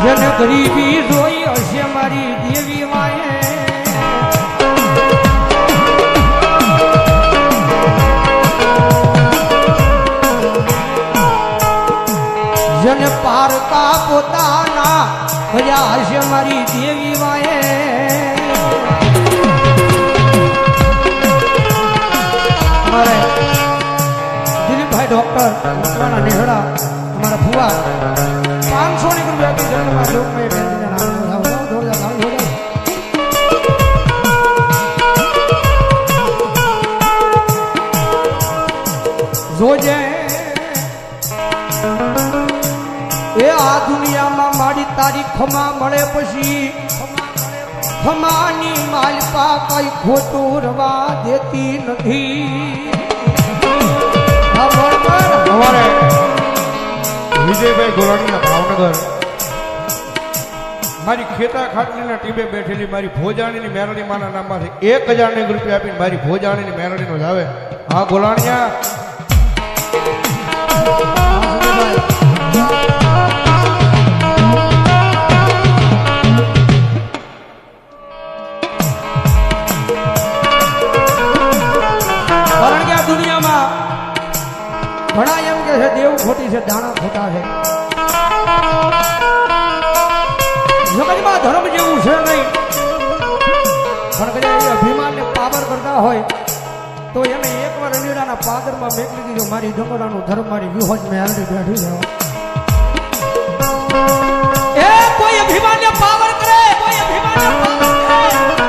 જન ગરીબી જોઈ હશે મારી દેવી માએ જન પારકા પોતાના ભર્યા હશે મારી દેવી માએ મારે દિલીપભાઈ ડોક્ટર મકવાણા નેહડા અમારા ફુવા 500 રૂપિયા આપી જન્મમાં લોકમય બેનને નામ જોજે એ આ દુનિયામાં મારી તારી ખમા મળે પછી ખમાની માલપા કઈ ખોટું રવા દેતી નથી અમારે વિજયભાઈ ગોરાણીના ભાવનગર મારી ખેતા ખાટલીના ટીમે બેઠેલી મારી ભોજાણીની મેરડી માના નામમાંથી 1000 રૂપિયા આપીને મારી ભોજાણીની મેરડીનો જ આવે હા ગોલાણીયા કારણ કે આ દુનિયામાં ઘણા એમ કે છે દેવ ખોટી છે દાણા ખોટા છે જગતમાં ધર્મ જેવું છે નહીં પણ કદાચ અભિમાનને પાવર કરતા હોય તો એને એકવાર અનીડાના પાદરમાં મેકલી દીધો મારી ડંગોરાનું ધર્મ મારી વિહોજ મેં હાલડી બેઠી જવા એ કોઈ અભિમાનને પાવર કરે કોઈ અભિમાનને પાવર કરે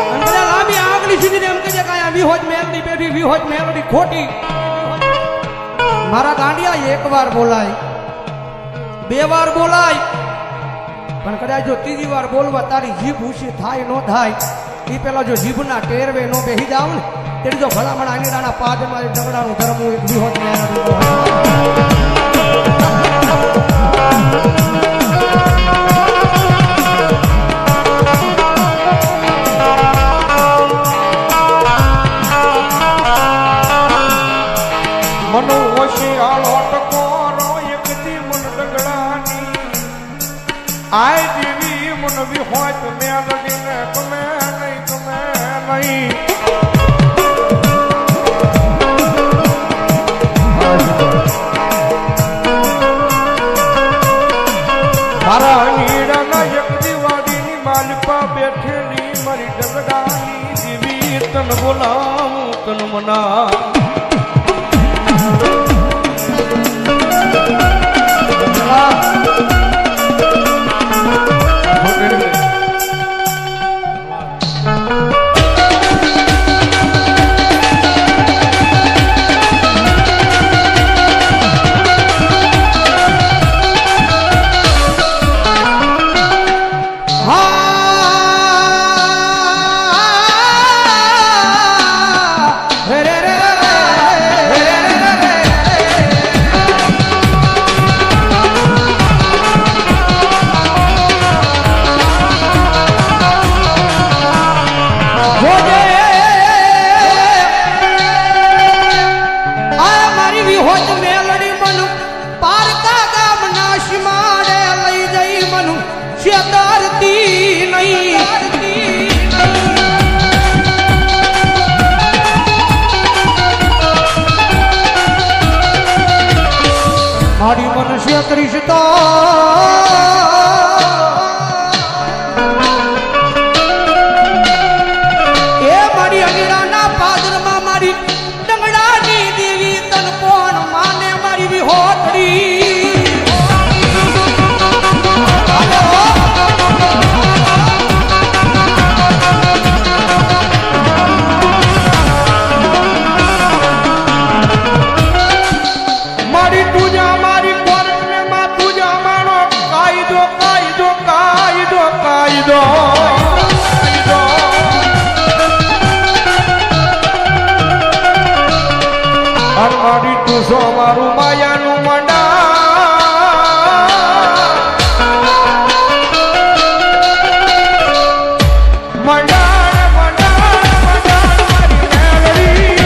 અને બધા લાંબી આગલી સીધી એમ કહે કે આ વિહોજ મેલડી બેઠી વિહોજ મેલડી ખોટી મારા ગાંડિયા એકવાર બોલાય બે વાર બોલાય પણ કદાચ જો ત્રીજી વાર બોલવા તારી જીભ ઊંચી થાય ન થાય એ પેલા જો જીભના ટેરવે નો બેહી જાવ ને તેની જો ભલામણ આનીડાના પાદમાં ડગડાનું ધર્મ એક વિહોજ મનો હોશિયાળો ટકોરો એક દી મન ડગડાની આય દેવી મન વિહોજ મેલડીને તમે નહીં મારા હીરાના એક દિવાળીની માલપા બેઠેલી મારી ડગડાની દેવી તન બોલાવું તન મના મારી મનુષ્ય કરીશ તો એ મારી અગીરાના પાદરમાં મારી ડંગડાની દેવી તન કોણ માને મારી વિહોતડી મારું માયાનું મંડા મંડા મંડા મંડા મારી મેલડી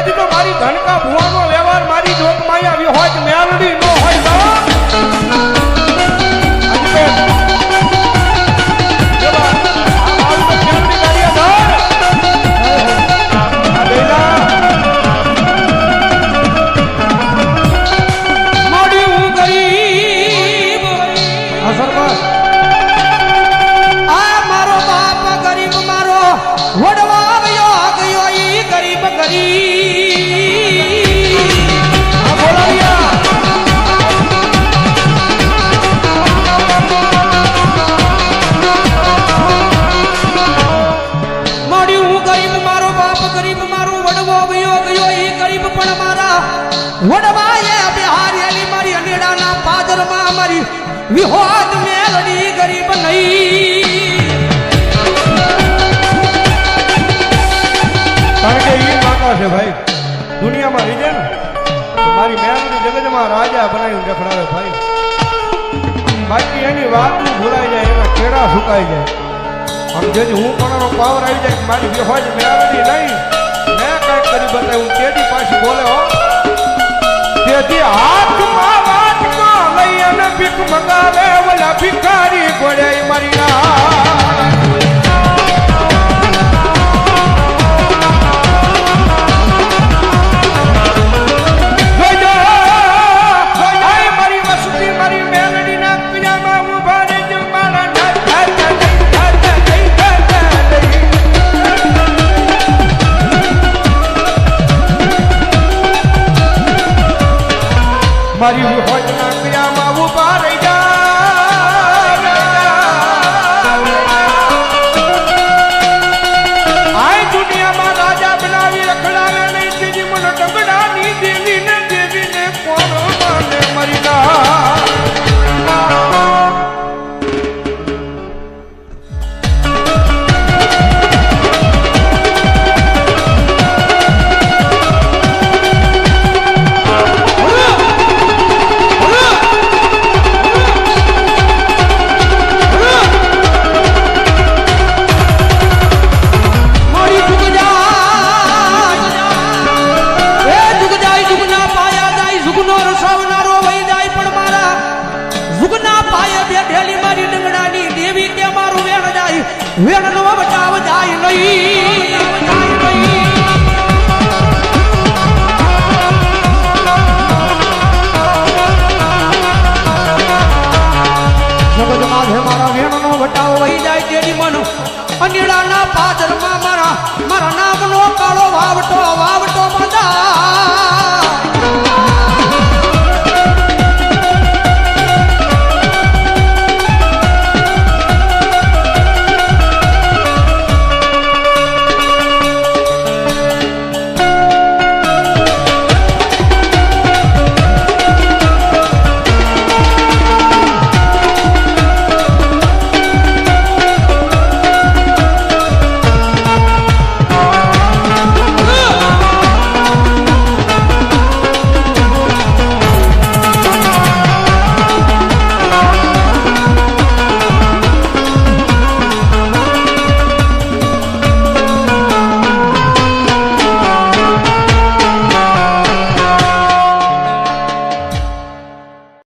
તેથી તો મારી ધનકા ભુવાનો વ્યવહાર મારી જોત માયા વિહોજ મેલડી નો હોય તો વિહોદ મેલડી ગરીબ નહીં. કારણ કે એ માતા છે ભાઈ દુનિયામાં રીજે ને તો મારી મેલડી જગતમાં રાજા બનાવીને રખડાવે ભાઈ. બાકી એની વાતું ભૂલાઈ જાય એના કેળા સુકાઈ જાય. આમ જેથી હું પણ પાવર આવી જાય મારી વિહોજ મેલડી નહીં મેં કાંઈક કરી બતાવ્યું તેથી પાછી બોલે હો. તેથી હાથમાં વાટકો લઈ અને ભીખ મંગાવે ઓલા ભિખારી ઘોડે મારી મારી વસતી મારી મેલડી ના પીજામાં ઉભા રહેજો મારા મારી વિહોજના